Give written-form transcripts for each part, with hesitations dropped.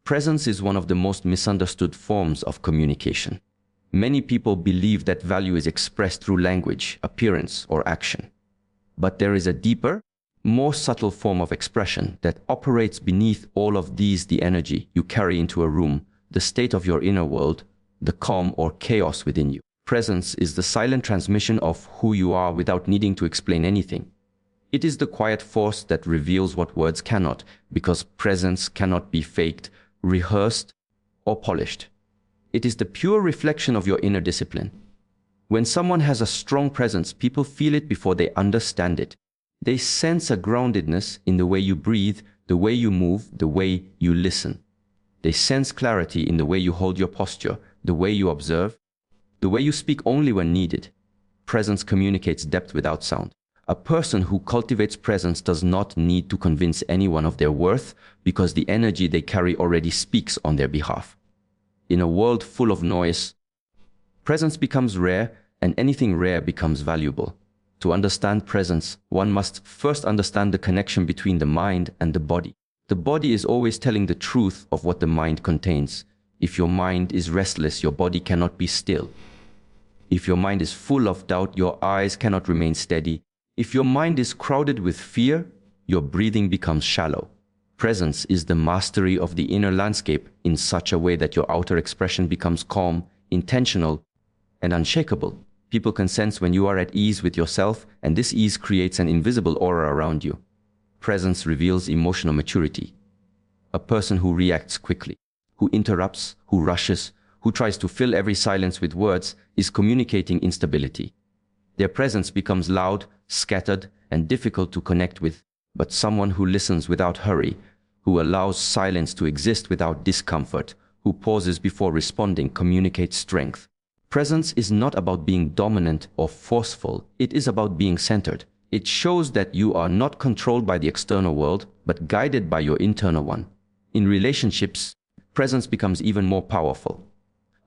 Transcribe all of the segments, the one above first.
Presence is one of the most misunderstood forms of communication. Many people believe that value is expressed through language, appearance, or action. But there is a deeper, more subtle form of expression that operates beneath all of these: the energy you carry into a room, the state of your inner world, the calm or chaos within you. Presence is the silent transmission of who you are without needing to explain anything. It is the quiet force that reveals what words cannot, because presence cannot be faked, rehearsed, or polished. It is the pure reflection of your inner discipline. When someone has a strong presence, people feel it before they understand it. They sense a groundedness in the way you breathe, the way you move, the way you listen. They sense clarity in the way you hold your posture, the way you observe, the way you speak only when needed. Presence communicates depth without sound. A person who cultivates presence does not need to convince anyone of their worth, because the energy they carry already speaks on their behalf. In a world full of noise, presence becomes rare, and anything rare becomes valuable. To understand presence, one must first understand the connection between the mind and the body. The body is always telling the truth of what the mind contains. If your mind is restless, your body cannot be still. If your mind is full of doubt, your eyes cannot remain steady. If your mind is crowded with fear, your breathing becomes shallow. Presence is the mastery of the inner landscape in such a way that your outer expression becomes calm, intentional, and unshakable. People can sense when you are at ease with yourself, and this ease creates an invisible aura around you. Presence reveals emotional maturity. A person who reacts quickly, who interrupts, who rushes, who tries to fill every silence with words, is communicating instability. Their presence becomes loud, scattered, and difficult to connect with. But someone who listens without hurry, who allows silence to exist without discomfort, who pauses before responding, communicates strength. Presence is not about being dominant or forceful. It is about being centered. It shows that you are not controlled by the external world, but guided by your internal one. In relationships, presence becomes even more powerful.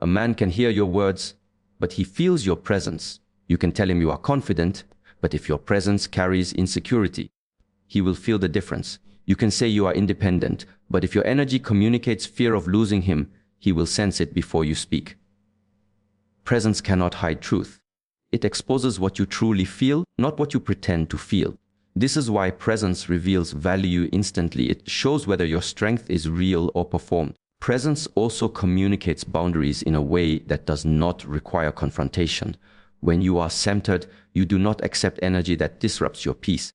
A man can hear your words, but he feels your presence. You can tell him you are confident, but if your presence carries insecurity, he will feel the difference. You can say you are independent, but if your energy communicates fear of losing him, he will sense it before you speak. Presence cannot hide truth. It exposes what you truly feel, not what you pretend to feel. This is why presence reveals value instantly. It shows whether your strength is real or performed. Presence also communicates boundaries in a way that does not require confrontation. When you are centered, you do not accept energy that disrupts your peace.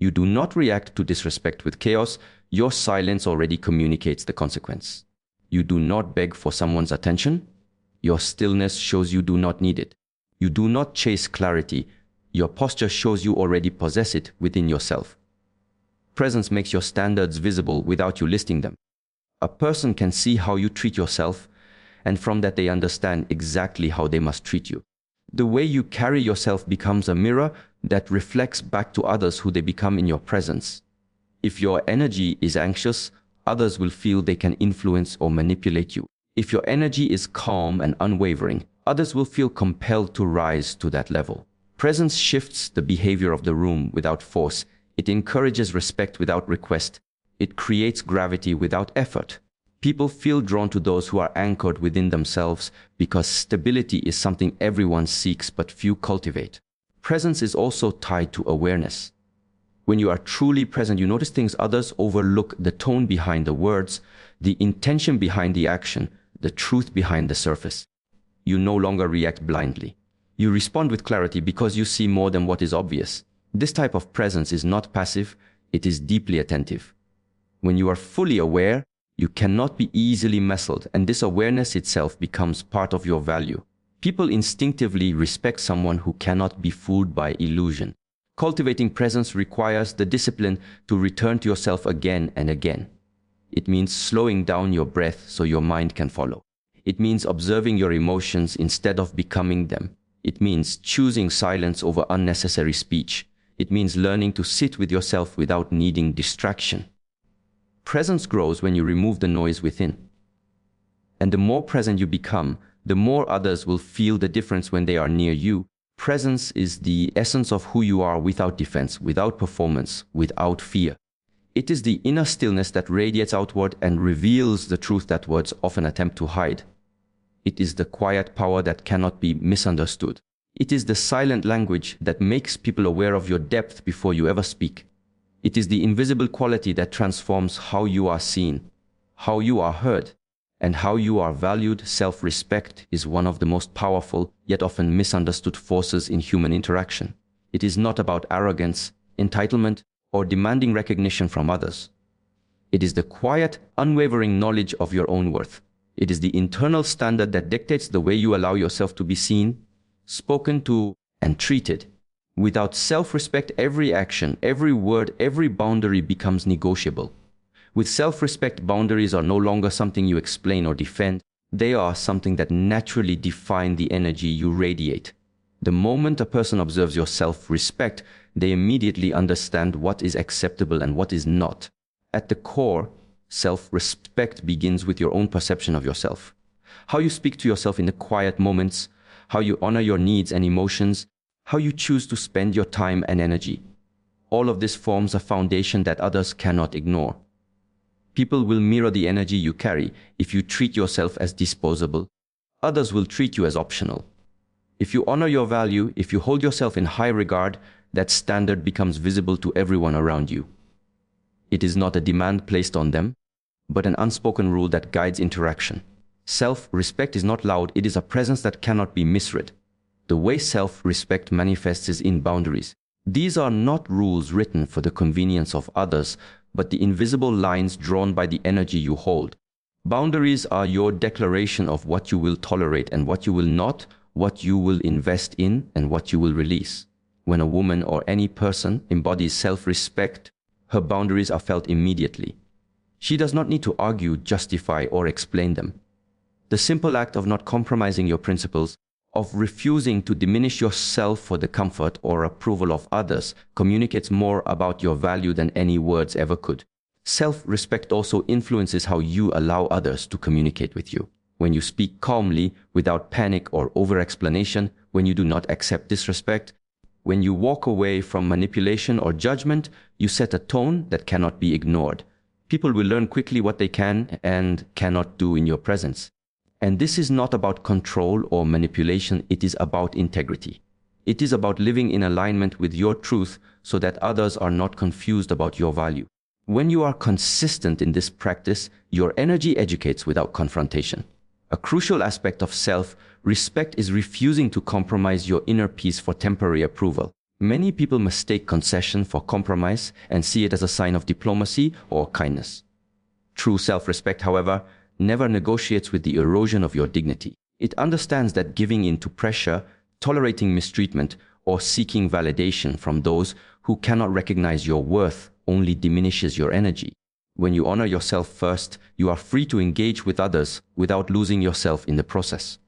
You do not react to disrespect with chaos. Your silence already communicates the consequence. You do not beg for someone's attention. Your stillness shows you do not need it. You do not chase clarity. Your posture shows you already possess it within yourself. Presence makes your standards visible without you listing them. A person can see how you treat yourself, and from that they understand exactly how they must treat you. The way you carry yourself becomes a mirror that reflects back to others who they become in your presence. If your energy is anxious, others will feel they can influence or manipulate you. If your energy is calm and unwavering, others will feel compelled to rise to that level. Presence shifts the behavior of the room without force. It encourages respect without request. It creates gravity without effort. People feel drawn to those who are anchored within themselves, because stability is something everyone seeks but few cultivate. Presence is also tied to awareness. When you are truly present, you notice things others overlook: the tone behind the words, the intention behind the action, the truth behind the surface. You no longer react blindly. You respond with clarity because you see more than what is obvious. This type of presence is not passive, it is deeply attentive. When you are fully aware, you cannot be easily messled, and this awareness itself becomes part of your value. People instinctively respect someone who cannot be fooled by illusion. Cultivating presence requires the discipline to return to yourself again and again. It means slowing down your breath so your mind can follow. It means observing your emotions instead of becoming them. It means choosing silence over unnecessary speech. It means learning to sit with yourself without needing distraction. Presence grows when you remove the noise within. And the more present you become, the more others will feel the difference when they are near you. Presence is the essence of who you are, without defense, without performance, without fear. It is the inner stillness that radiates outward and reveals the truth that words often attempt to hide. It is the quiet power that cannot be misunderstood. It is the silent language that makes people aware of your depth before you ever speak. It is the invisible quality that transforms how you are seen, how you are heard, and how you are valued. Self-respect is one of the most powerful, yet often misunderstood forces in human interaction. It is not about arrogance, entitlement, or demanding recognition from others. It is the quiet, unwavering knowledge of your own worth. It is the internal standard that dictates the way you allow yourself to be seen, spoken to, and treated. Without self-respect, every action, every word, every boundary becomes negotiable. With self-respect, boundaries are no longer something you explain or defend. They are something that naturally define the energy you radiate. The moment a person observes your self-respect, they immediately understand what is acceptable and what is not. At the core, self-respect begins with your own perception of yourself. How you speak to yourself in the quiet moments, how you honor your needs and emotions, how you choose to spend your time and energy. All of this forms a foundation that others cannot ignore. People will mirror the energy you carry. If you treat yourself as disposable, others will treat you as optional. If you honor your value, if you hold yourself in high regard, that standard becomes visible to everyone around you. It is not a demand placed on them, but an unspoken rule that guides interaction. Self-respect is not loud, it is a presence that cannot be misread. The way self-respect manifests is in boundaries. These are not rules written for the convenience of others, but the invisible lines drawn by the energy you hold. Boundaries are your declaration of what you will tolerate and what you will not, what you will invest in and what you will release. When a woman or any person embodies self-respect, her boundaries are felt immediately. She does not need to argue, justify, or explain them. The simple act of not compromising your principles, of refusing to diminish yourself for the comfort or approval of others, communicates more about your value than any words ever could. Self-respect also influences how you allow others to communicate with you. When you speak calmly, without panic or over-explanation, when you do not accept disrespect, when you walk away from manipulation or judgment, you set a tone that cannot be ignored. People will learn quickly what they can and cannot do in your presence. And this is not about control or manipulation, it is about integrity. It is about living in alignment with your truth so that others are not confused about your value. When you are consistent in this practice, your energy educates without confrontation. A crucial aspect of self-respect is refusing to compromise your inner peace for temporary approval. Many people mistake concession for compromise and see it as a sign of diplomacy or kindness. True self-respect, however, never negotiates with the erosion of your dignity. It understands that giving in to pressure, tolerating mistreatment, or seeking validation from those who cannot recognize your worth only diminishes your energy. When you honor yourself first, you are free to engage with others without losing yourself in the process.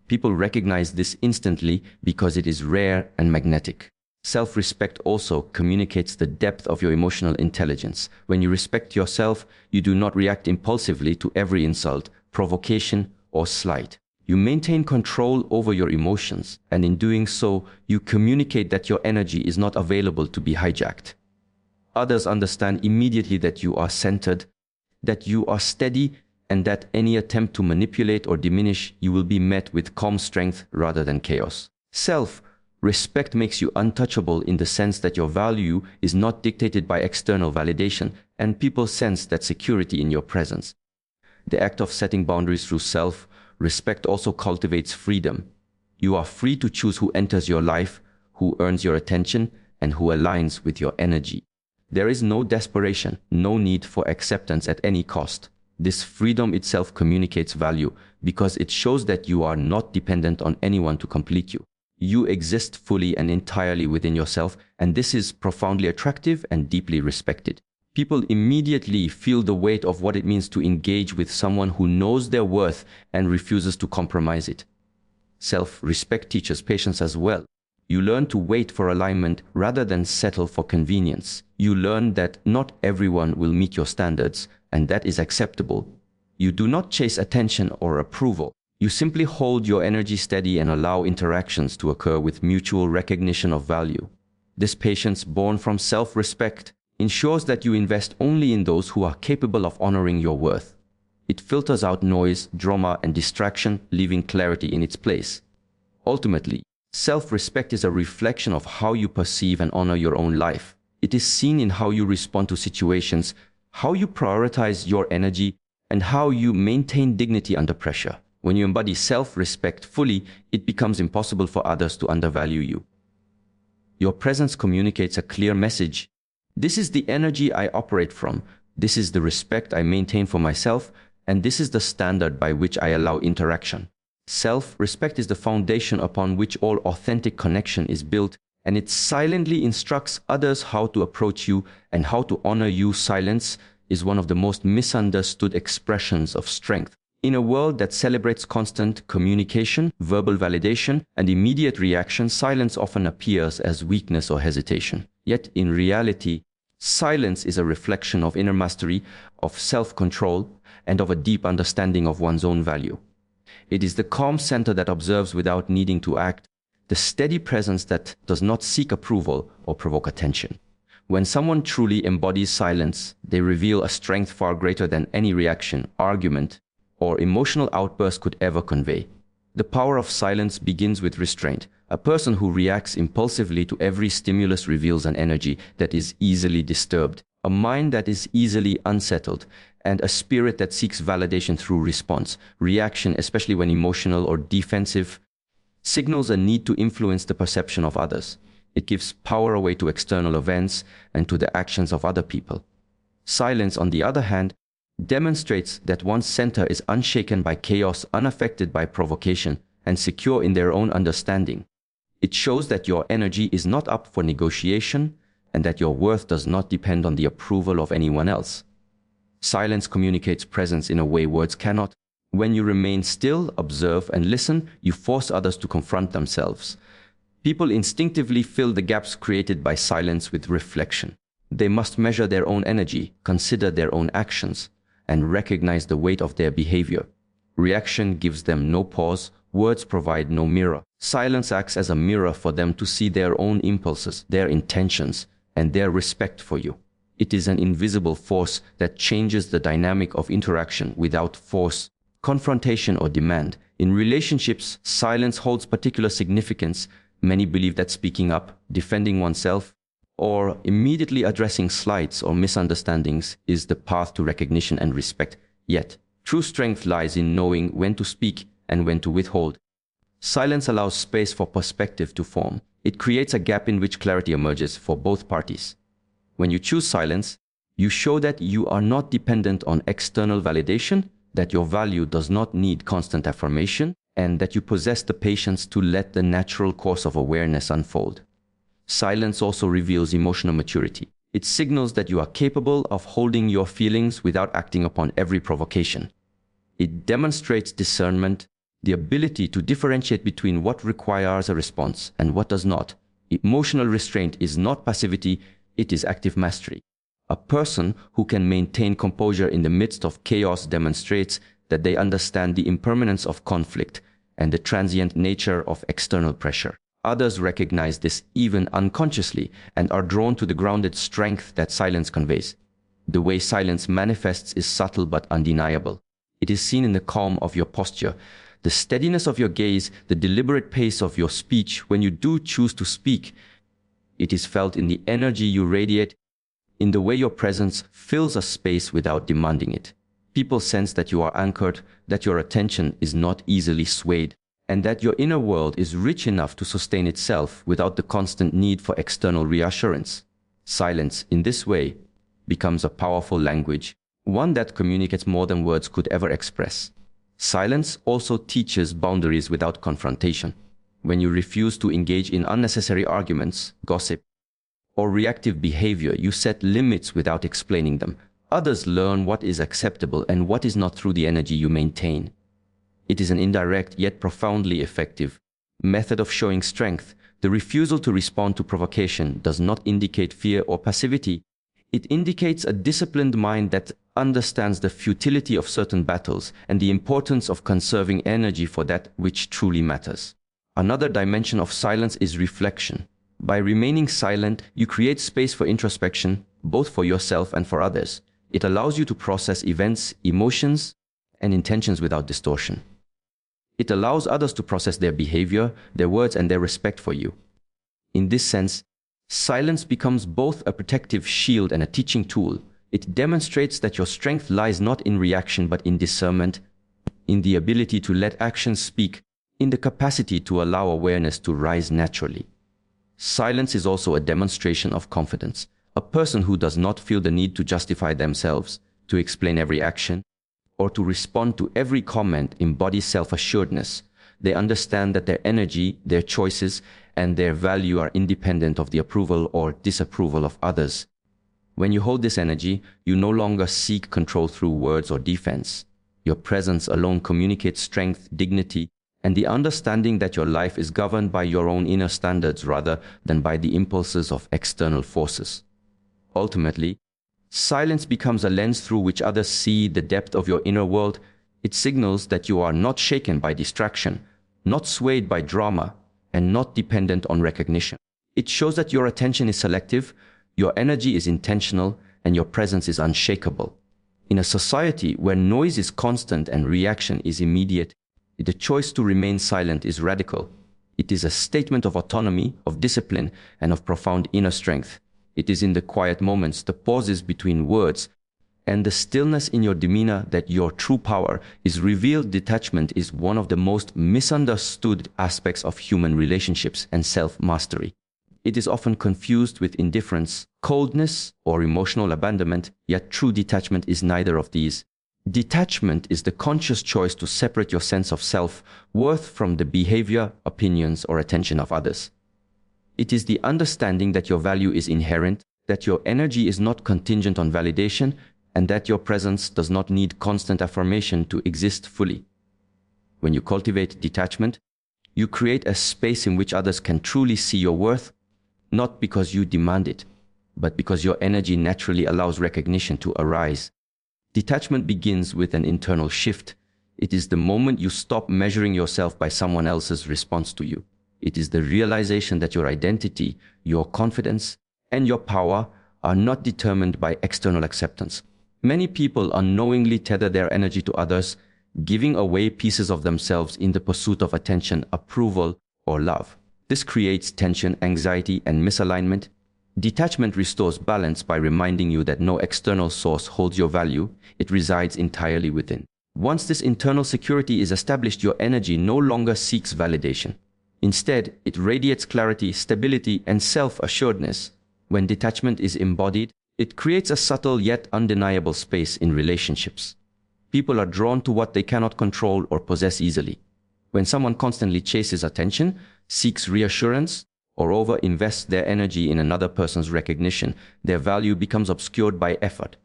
People recognize this instantly because it is rare and magnetic. Self-respect also communicates the depth of your emotional intelligence. When you respect yourself, you do not react impulsively to every insult, provocation, or slight. You maintain control over your emotions, and in doing so, you communicate that your energy is not available to be hijacked. Others understand immediately that you are centered, that you are steady, and that any attempt to manipulate or diminish you will be met with calm strength rather than chaos. Self-respect makes you untouchable in the sense that your value is not dictated by external validation, and people sense that security in your presence. The act of setting boundaries through self-respect also cultivates freedom. You are free to choose who enters your life, who earns your attention, and who aligns with your energy. There is no desperation, no need for acceptance at any cost. This freedom itself communicates value because it shows that you are not dependent on anyone to complete you. You exist fully and entirely within yourself, and this is profoundly attractive and deeply respected. People immediately feel the weight of what it means to engage with someone who knows their worth and refuses to compromise it. Self-respect teaches patience as well. You learn to wait for alignment rather than settle for convenience. You learn that not everyone will meet your standards, and that is acceptable. You do not chase attention or approval. You simply hold your energy steady and allow interactions to occur with mutual recognition of value. This patience born from self-respect ensures that you invest only in those who are capable of honoring your worth. It filters out noise, drama, and distraction, leaving clarity in its place. Ultimately, self-respect is a reflection of how you perceive and honor your own life. It is seen in how you respond to situations, how you prioritize your energy, and how you maintain dignity under pressure. When you embody self-respect fully, it becomes impossible for others to undervalue you. Your presence communicates a clear message. This is the energy I operate from. This is the respect I maintain for myself, and this is the standard by which I allow interaction. Self-respect is the foundation upon which all authentic connection is built, and it silently instructs others how to approach you and how to honor you. Silence is one of the most misunderstood expressions of strength. In a world that celebrates constant communication, verbal validation, and immediate reaction, silence often appears as weakness or hesitation. Yet, in reality, silence is a reflection of inner mastery, of self-control, and of a deep understanding of one's own value. It is the calm center that observes without needing to act, the steady presence that does not seek approval or provoke attention. When someone truly embodies silence, they reveal a strength far greater than any reaction, argument, or emotional outburst could ever convey. The power of silence begins with restraint. A person who reacts impulsively to every stimulus reveals an energy that is easily disturbed, a mind that is easily unsettled, and a spirit that seeks validation through response. Reaction, especially when emotional or defensive, signals a need to influence the perception of others. It gives power away to external events and to the actions of other people. Silence, on the other hand, demonstrates that one's center is unshaken by chaos, unaffected by provocation, and secure in their own understanding. It shows that your energy is not up for negotiation and that your worth does not depend on the approval of anyone else. Silence communicates presence in a way words cannot. When you remain still, observe, and listen, you force others to confront themselves. People instinctively fill the gaps created by silence with reflection. They must measure their own energy, consider their own actions, and recognize the weight of their behavior. Reaction gives them no pause, words provide no mirror. Silence acts as a mirror for them to see their own impulses, their intentions, and their respect for you. It is an invisible force that changes the dynamic of interaction without force, confrontation, or demand. In relationships, silence holds particular significance. Many believe that speaking up, defending oneself, or immediately addressing slights or misunderstandings is the path to recognition and respect. Yet, true strength lies in knowing when to speak and when to withhold. Silence allows space for perspective to form. It creates a gap in which clarity emerges for both parties. When you choose silence, you show that you are not dependent on external validation, that your value does not need constant affirmation, and that you possess the patience to let the natural course of awareness unfold. Silence also reveals emotional maturity. It signals that you are capable of holding your feelings without acting upon every provocation. It demonstrates discernment, the ability to differentiate between what requires a response and what does not. Emotional restraint is not passivity, it is active mastery. A person who can maintain composure in the midst of chaos demonstrates that they understand the impermanence of conflict and the transient nature of external pressure. Others recognize this even unconsciously and are drawn to the grounded strength that silence conveys. The way silence manifests is subtle but undeniable. It is seen in the calm of your posture, the steadiness of your gaze, the deliberate pace of your speech. When you do choose to speak, it is felt in the energy you radiate, in the way your presence fills a space without demanding it. People sense that you are anchored, that your attention is not easily swayed, and that your inner world is rich enough to sustain itself without the constant need for external reassurance. Silence, in this way, becomes a powerful language, one that communicates more than words could ever express. Silence also teaches boundaries without confrontation. When you refuse to engage in unnecessary arguments, gossip, or reactive behavior, you set limits without explaining them. Others learn what is acceptable and what is not through the energy you maintain. It is an indirect yet profoundly effective method of showing strength. The refusal to respond to provocation does not indicate fear or passivity. It indicates a disciplined mind that understands the futility of certain battles and the importance of conserving energy for that which truly matters. Another dimension of silence is reflection. By remaining silent, you create space for introspection, both for yourself and for others. It allows you to process events, emotions, and intentions without distortion. It allows others to process their behavior, their words, and their respect for you. In this sense, silence becomes both a protective shield and a teaching tool. It demonstrates that your strength lies not in reaction but in discernment, in the ability to let actions speak, in the capacity to allow awareness to rise naturally. Silence is also a demonstration of confidence. A person who does not feel the need to justify themselves, to explain every action, or to respond to every comment embodies self-assuredness. They understand that their energy, their choices, and their value are independent of the approval or disapproval of others. When you hold this energy, you no longer seek control through words or defense. Your presence alone communicates strength, dignity, and the understanding that your life is governed by your own inner standards rather than by the impulses of external forces. Ultimately, silence becomes a lens through which others see the depth of your inner world. It signals that you are not shaken by distraction, not swayed by drama, and not dependent on recognition. It shows that your attention is selective, your energy is intentional, and your presence is unshakable. In a society where noise is constant and reaction is immediate, the choice to remain silent is radical. It is a statement of autonomy, of discipline, and of profound inner strength. It is in the quiet moments, the pauses between words, and the stillness in your demeanor that your true power is revealed. Detachment is one of the most misunderstood aspects of human relationships and self-mastery. It is often confused with indifference, coldness, or emotional abandonment, yet true detachment is neither of these. Detachment is the conscious choice to separate your sense of self-worth from the behavior, opinions, or attention of others. It is the understanding that your value is inherent, that your energy is not contingent on validation, and that your presence does not need constant affirmation to exist fully. When you cultivate detachment, you create a space in which others can truly see your worth, not because you demand it, but because your energy naturally allows recognition to arise. Detachment begins with an internal shift. It is the moment you stop measuring yourself by someone else's response to you. It is the realization that your identity, your confidence, and your power are not determined by external acceptance. Many people unknowingly tether their energy to others, giving away pieces of themselves in the pursuit of attention, approval, or love. This creates tension, anxiety, and misalignment. Detachment restores balance by reminding you that no external source holds your value. It resides entirely within. Once this internal security is established, your energy no longer seeks validation. Instead, it radiates clarity, stability, and self-assuredness. When detachment is embodied, it creates a subtle yet undeniable space in relationships. People are drawn to what they cannot control or possess easily. When someone constantly chases attention, seeks reassurance, or over-invests their energy in another person's recognition, their value becomes obscured by effort.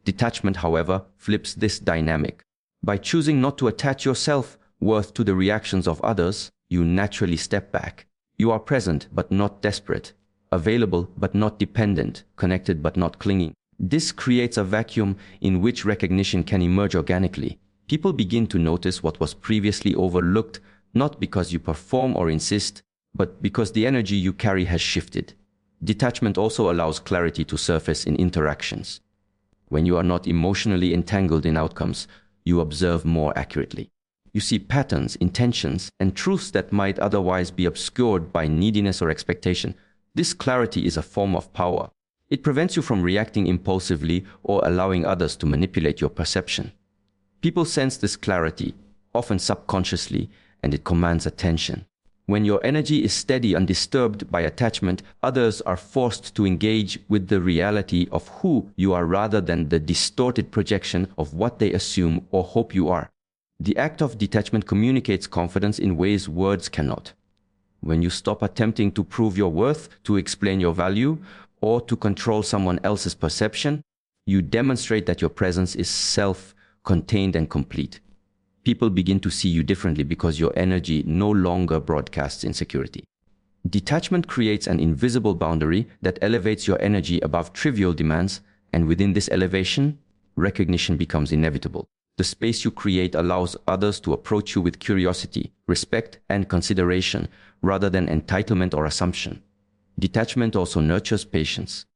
Detachment, however, flips this dynamic. By choosing not to attach your self-worth to the reactions of others, you naturally step back. You are present but not desperate, available but not dependent, connected but not clinging. This creates a vacuum in which recognition can emerge organically. People begin to notice what was previously overlooked, not because you perform or insist, but because the energy you carry has shifted. Detachment also allows clarity to surface in interactions. When you are not emotionally entangled in outcomes, you observe more accurately. You see patterns, intentions, and truths that might otherwise be obscured by neediness or expectation. This clarity is a form of power. It prevents you from reacting impulsively or allowing others to manipulate your perception. People sense this clarity, often subconsciously, and it commands attention. When your energy is steady, undisturbed by attachment, others are forced to engage with the reality of who you are rather than the distorted projection of what they assume or hope you are. The act of detachment communicates confidence in ways words cannot. When you stop attempting to prove your worth, to explain your value, or to control someone else's perception, you demonstrate that your presence is self-contained and complete. People begin to see you differently because your energy no longer broadcasts insecurity. Detachment creates an invisible boundary that elevates your energy above trivial demands, and within this elevation, recognition becomes inevitable. The space you create allows others to approach you with curiosity, respect, and consideration, rather than entitlement or assumption. Detachment also nurtures patience.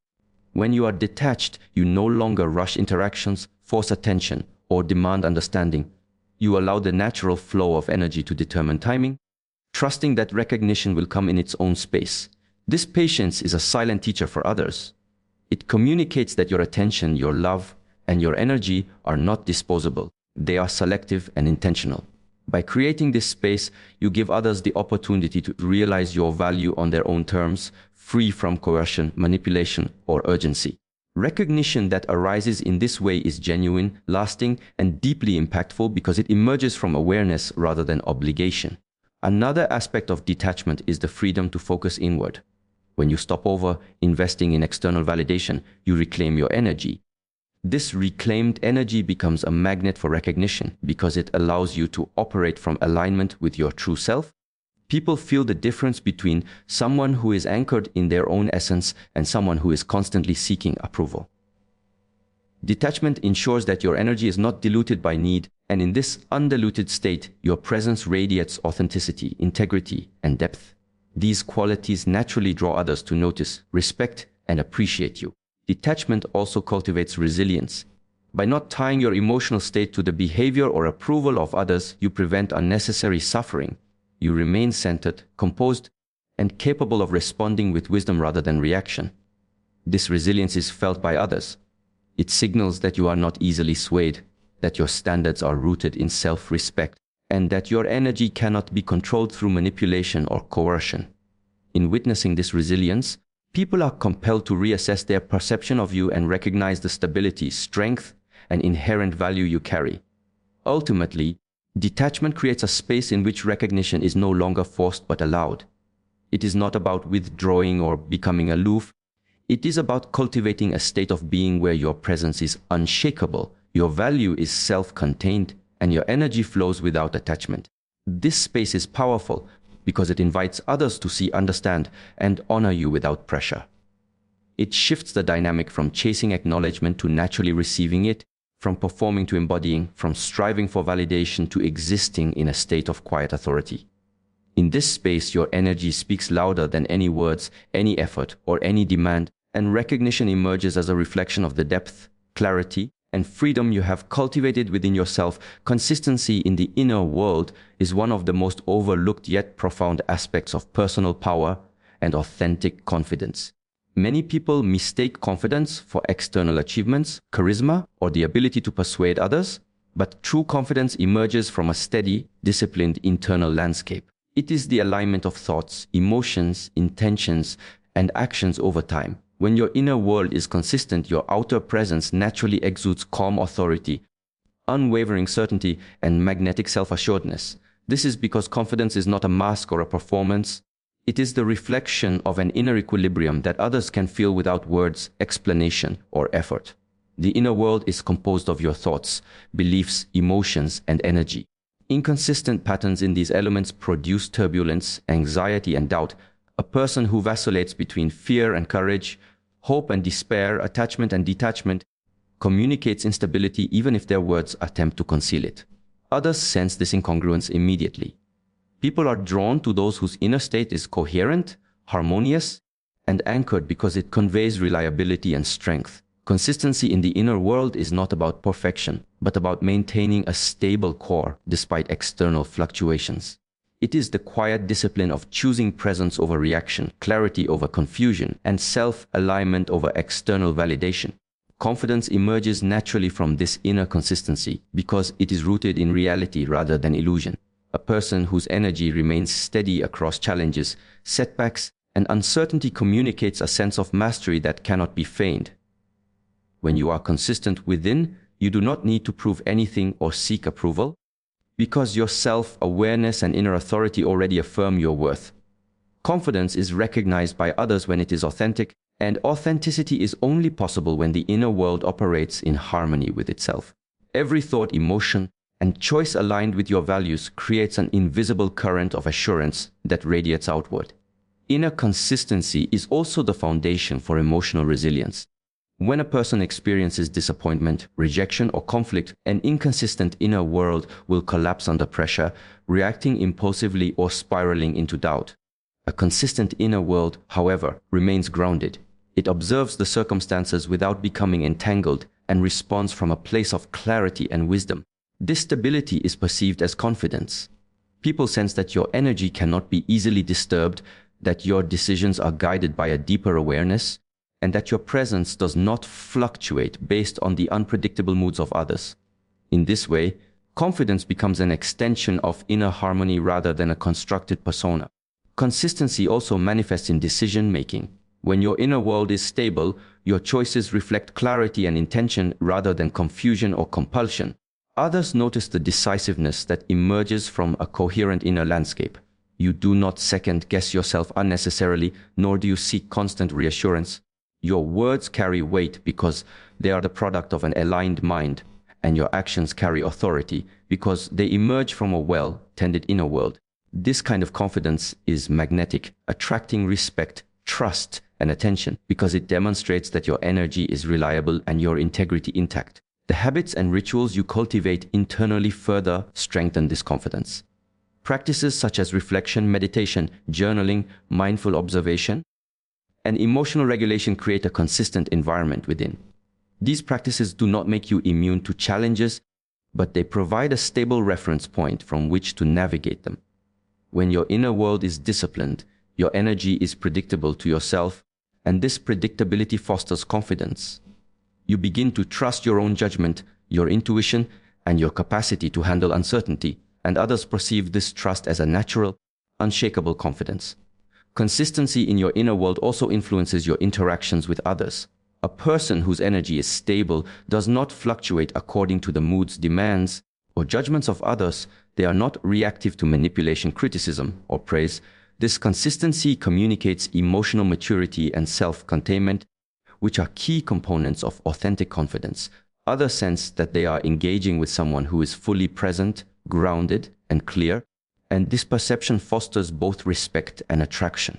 When you are detached, you no longer rush interactions, force attention, or demand understanding. You allow the natural flow of energy to determine timing, trusting that recognition will come in its own space. This patience is a silent teacher for others. It communicates that your attention, your love, and your energy are not disposable. They are selective and intentional. By creating this space, you give others the opportunity to realize your value on their own terms, free from coercion, manipulation, or urgency. Recognition that arises in this way is genuine, lasting, and deeply impactful because it emerges from awareness rather than obligation. Another aspect of detachment is the freedom to focus inward. When you stop over investing in external validation, you reclaim your energy. This reclaimed energy becomes a magnet for recognition because it allows you to operate from alignment with your true self. People feel the difference between someone who is anchored in their own essence and someone who is constantly seeking approval. Detachment ensures that your energy is not diluted by need, and in this undiluted state, your presence radiates authenticity, integrity, and depth. These qualities naturally draw others to notice, respect, and appreciate you. Detachment also cultivates resilience. By not tying your emotional state to the behavior or approval of others, you prevent unnecessary suffering. You remain centered, composed, and capable of responding with wisdom rather than reaction. This resilience is felt by others. It signals that you are not easily swayed, that your standards are rooted in self-respect, and that your energy cannot be controlled through manipulation or coercion. In witnessing this resilience, people are compelled to reassess their perception of you and recognize the stability, strength, and inherent value you carry. Ultimately, detachment creates a space in which recognition is no longer forced but allowed. It is not about withdrawing or becoming aloof. It is about cultivating a state of being where your presence is unshakable, your value is self-contained, and your energy flows without attachment. This space is powerful because it invites others to see, understand, and honor you without pressure. It shifts the dynamic from chasing acknowledgement to naturally receiving it, from performing to embodying, from striving for validation to existing in a state of quiet authority. In this space, your energy speaks louder than any words, any effort, or any demand, and recognition emerges as a reflection of the depth, clarity, and freedom you have cultivated within yourself. Consistency in the inner world is one of the most overlooked yet profound aspects of personal power and authentic confidence. Many people mistake confidence for external achievements, charisma, or the ability to persuade others, but true confidence emerges from a steady, disciplined internal landscape. It is the alignment of thoughts, emotions, intentions, and actions over time. When your inner world is consistent, your outer presence naturally exudes calm authority, unwavering certainty, and magnetic self-assuredness. This is because confidence is not a mask or a performance. It is the reflection of an inner equilibrium that others can feel without words, explanation, or effort. The inner world is composed of your thoughts, beliefs, emotions, and energy. Inconsistent patterns in these elements produce turbulence, anxiety, and doubt. A person who vacillates between fear and courage, hope and despair, attachment and detachment, communicates instability even if their words attempt to conceal it. Others sense this incongruence immediately. People are drawn to those whose inner state is coherent, harmonious, and anchored because it conveys reliability and strength. Consistency in the inner world is not about perfection, but about maintaining a stable core despite external fluctuations. It is the quiet discipline of choosing presence over reaction, clarity over confusion, and self-alignment over external validation. Confidence emerges naturally from this inner consistency because it is rooted in reality rather than illusion. A person whose energy remains steady across challenges, setbacks, and uncertainty communicates a sense of mastery that cannot be feigned. When you are consistent within, you do not need to prove anything or seek approval, because your self-awareness and inner authority already affirm your worth. Confidence is recognized by others when it is authentic, and authenticity is only possible when the inner world operates in harmony with itself. Every thought, emotion, and choice aligned with your values creates an invisible current of assurance that radiates outward. Inner consistency is also the foundation for emotional resilience. When a person experiences disappointment, rejection, or conflict, an inconsistent inner world will collapse under pressure, reacting impulsively or spiraling into doubt. A consistent inner world, however, remains grounded. It observes the circumstances without becoming entangled and responds from a place of clarity and wisdom. This stability is perceived as confidence. People sense that your energy cannot be easily disturbed, that your decisions are guided by a deeper awareness, and that your presence does not fluctuate based on the unpredictable moods of others. In this way, confidence becomes an extension of inner harmony rather than a constructed persona. Consistency also manifests in decision-making. When your inner world is stable, your choices reflect clarity and intention rather than confusion or compulsion. Others notice the decisiveness that emerges from a coherent inner landscape. You do not second-guess yourself unnecessarily, nor do you seek constant reassurance. Your words carry weight because they are the product of an aligned mind, and your actions carry authority because they emerge from a well-tended inner world. This kind of confidence is magnetic, attracting respect, trust, and attention because it demonstrates that your energy is reliable and your integrity intact. The habits and rituals you cultivate internally further strengthen this confidence. Practices such as reflection, meditation, journaling, mindful observation, and emotional regulation create a consistent environment within. These practices do not make you immune to challenges, but they provide a stable reference point from which to navigate them. When your inner world is disciplined, your energy is predictable to yourself, and this predictability fosters confidence. You begin to trust your own judgment, your intuition, and your capacity to handle uncertainty, and others perceive this trust as a natural, unshakable confidence. Consistency in your inner world also influences your interactions with others. A person whose energy is stable does not fluctuate according to the mood's demands or judgments of others. They are not reactive to manipulation, criticism, or praise. This consistency communicates emotional maturity and self-containment, which are key components of authentic confidence. Others sense that they are engaging with someone who is fully present, grounded, and clear, and this perception fosters both respect and attraction.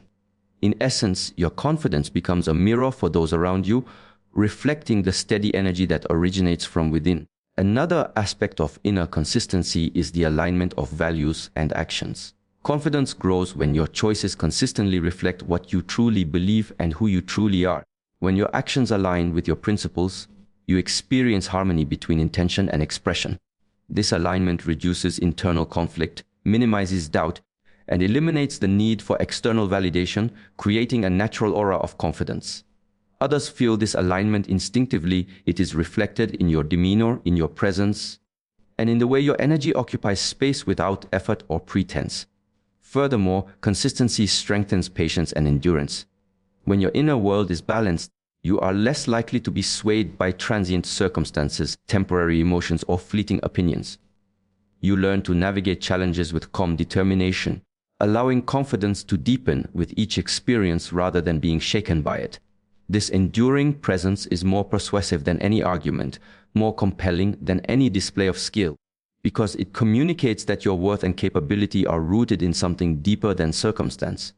In essence, your confidence becomes a mirror for those around you, reflecting the steady energy that originates from within. Another aspect of inner consistency is the alignment of values and actions. Confidence grows when your choices consistently reflect what you truly believe and who you truly are. When your actions align with your principles, you experience harmony between intention and expression. This alignment reduces internal conflict, minimizes doubt, and eliminates the need for external validation, creating a natural aura of confidence. Others feel this alignment instinctively. It is reflected in your demeanor, in your presence, and in the way your energy occupies space without effort or pretense. Furthermore, consistency strengthens patience and endurance. When your inner world is balanced, you are less likely to be swayed by transient circumstances, temporary emotions, or fleeting opinions. You learn to navigate challenges with calm determination, allowing confidence to deepen with each experience rather than being shaken by it. This enduring presence is more persuasive than any argument, more compelling than any display of skill, because it communicates that your worth and capability are rooted in something deeper than circumstance.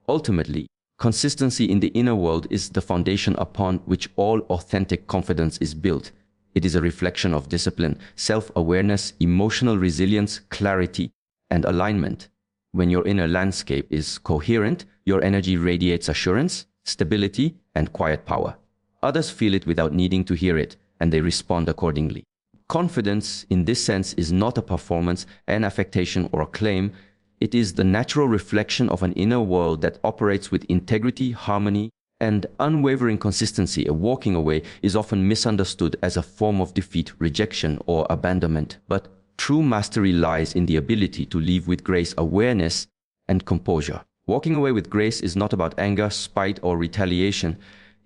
Ultimately, consistency in the inner world is the foundation upon which all authentic confidence is built. It is a reflection of discipline, self-awareness, emotional resilience, clarity, and alignment. When your inner landscape is coherent, your energy radiates assurance, stability, and quiet power. Others feel it without needing to hear it, and they respond accordingly. Confidence, in this sense, is not a performance, an affectation, or a claim. It is the natural reflection of an inner world that operates with integrity, harmony, and unwavering consistency. A walking away is often misunderstood as a form of defeat, rejection, or abandonment, but true mastery lies in the ability to live with grace, awareness, and composure. Walking away with grace is not about anger, spite, or retaliation.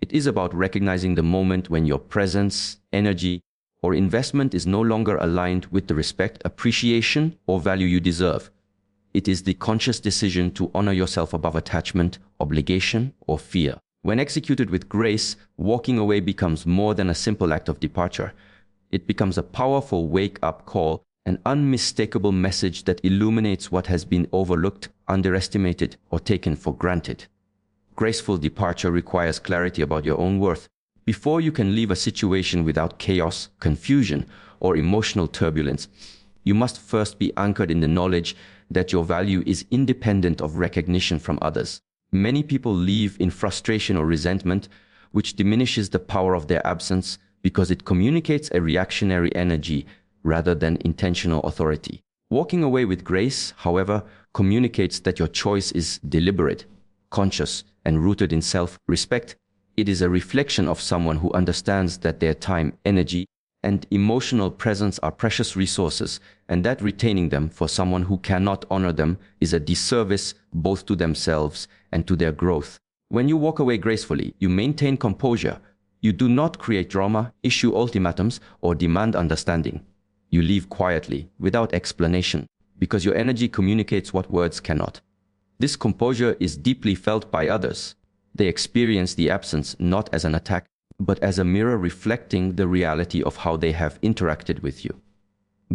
It is about recognizing the moment when your presence, energy, or investment is no longer aligned with the respect, appreciation, or value you deserve. It is the conscious decision to honor yourself above attachment, obligation, or fear. When executed with grace, walking away becomes more than a simple act of departure. It becomes a powerful wake-up call, an unmistakable message that illuminates what has been overlooked, underestimated, or taken for granted. Graceful departure requires clarity about your own worth. Before you can leave a situation without chaos, confusion, or emotional turbulence, you must first be anchored in the knowledge that your value is independent of recognition from others. Many people leave in frustration or resentment, which diminishes the power of their absence because it communicates a reactionary energy rather than intentional authority. Walking away with grace, however, communicates that your choice is deliberate, conscious, and rooted in self-respect. It is a reflection of someone who understands that their time, energy, and emotional presence are precious resources, and that retaining them for someone who cannot honor them is a disservice both to themselves and to their growth. When you walk away gracefully, you maintain composure. You do not create drama, issue ultimatums, or demand understanding. You leave quietly, without explanation, because your energy communicates what words cannot. This composure is deeply felt by others. They experience the absence not as an attack, but as a mirror reflecting the reality of how they have interacted with you.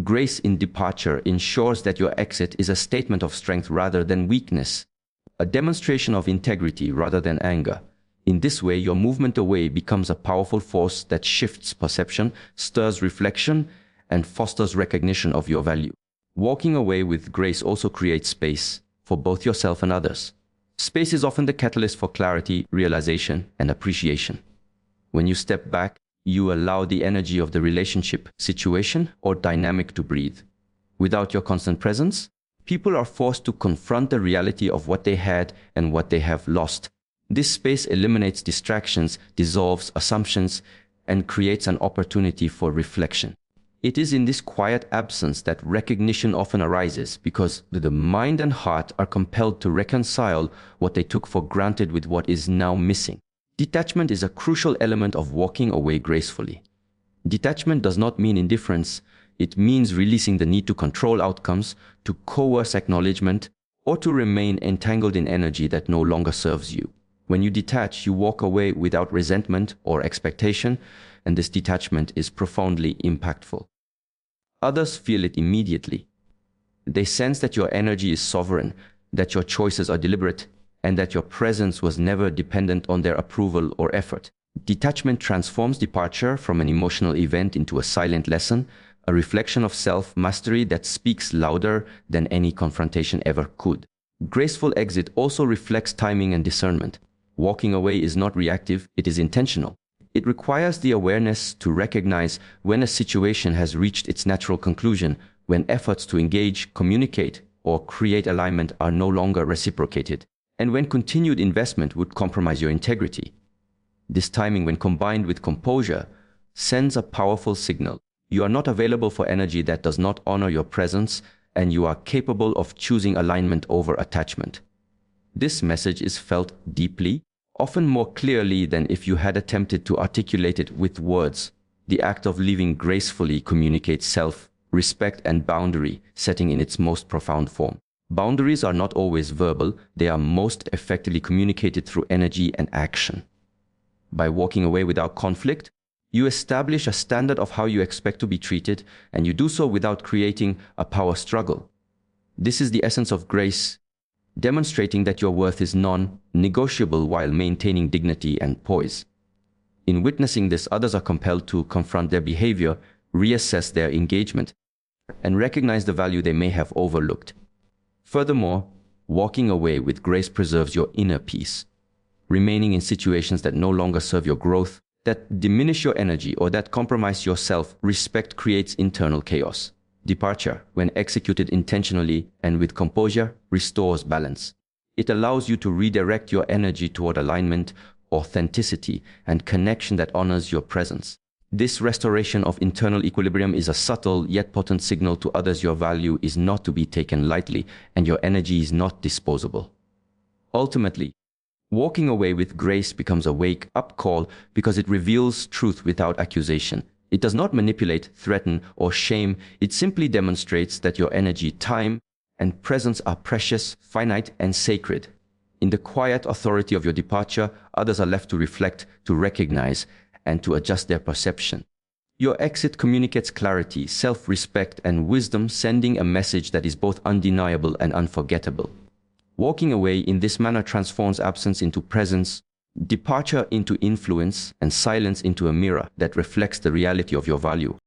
Grace in departure ensures that your exit is a statement of strength rather than weakness, a demonstration of integrity rather than anger. In this way, your movement away becomes a powerful force that shifts perception, stirs reflection, and fosters recognition of your value. Walking away with grace also creates space for both yourself and others. Space is often the catalyst for clarity, realization, and appreciation. When you step back, you allow the energy of the relationship, situation, or dynamic to breathe. Without your constant presence, people are forced to confront the reality of what they had and what they have lost. This space eliminates distractions, dissolves assumptions, and creates an opportunity for reflection. It is in this quiet absence that recognition often arises because the mind and heart are compelled to reconcile what they took for granted with what is now missing. Detachment is a crucial element of walking away gracefully. Detachment does not mean indifference. It means releasing the need to control outcomes, to coerce acknowledgement, or to remain entangled in energy that no longer serves you. When you detach, you walk away without resentment or expectation, and this detachment is profoundly impactful. Others feel it immediately. They sense that your energy is sovereign, that your choices are deliberate, and that your presence was never dependent on their approval or effort. Detachment transforms departure from an emotional event into a silent lesson, a reflection of self-mastery that speaks louder than any confrontation ever could. Graceful exit also reflects timing and discernment. Walking away is not reactive, it is intentional. It requires the awareness to recognize when a situation has reached its natural conclusion, when efforts to engage, communicate, or create alignment are no longer reciprocated, and when continued investment would compromise your integrity. This timing, when combined with composure, sends a powerful signal. You are not available for energy that does not honor your presence, and you are capable of choosing alignment over attachment. This message is felt deeply, often more clearly than if you had attempted to articulate it with words. The act of living gracefully communicates self-respect and boundary setting in its most profound form. Boundaries are not always verbal, they are most effectively communicated through energy and action. By walking away without conflict, you establish a standard of how you expect to be treated, and you do so without creating a power struggle. This is the essence of grace, demonstrating that your worth is non-negotiable while maintaining dignity and poise. In witnessing this, others are compelled to confront their behavior, reassess their engagement, and recognize the value they may have overlooked. Furthermore, walking away with grace preserves your inner peace. Remaining in situations that no longer serve your growth, that diminish your energy, or that compromise your self-respect creates internal chaos. Departure, when executed intentionally and with composure, restores balance. It allows you to redirect your energy toward alignment, authenticity, and connection that honors your presence. This restoration of internal equilibrium is a subtle yet potent signal to others your value is not to be taken lightly and your energy is not disposable. Ultimately, walking away with grace becomes a wake-up call because it reveals truth without accusation. It does not manipulate, threaten, or shame. It simply demonstrates that your energy, time, and presence are precious, finite, and sacred. In the quiet authority of your departure, others are left to reflect, to recognize, and to adjust their perception. Your exit communicates clarity, self-respect, and wisdom, sending a message that is both undeniable and unforgettable. Walking away in this manner transforms absence into presence, departure into influence, and silence into a mirror that reflects the reality of your value.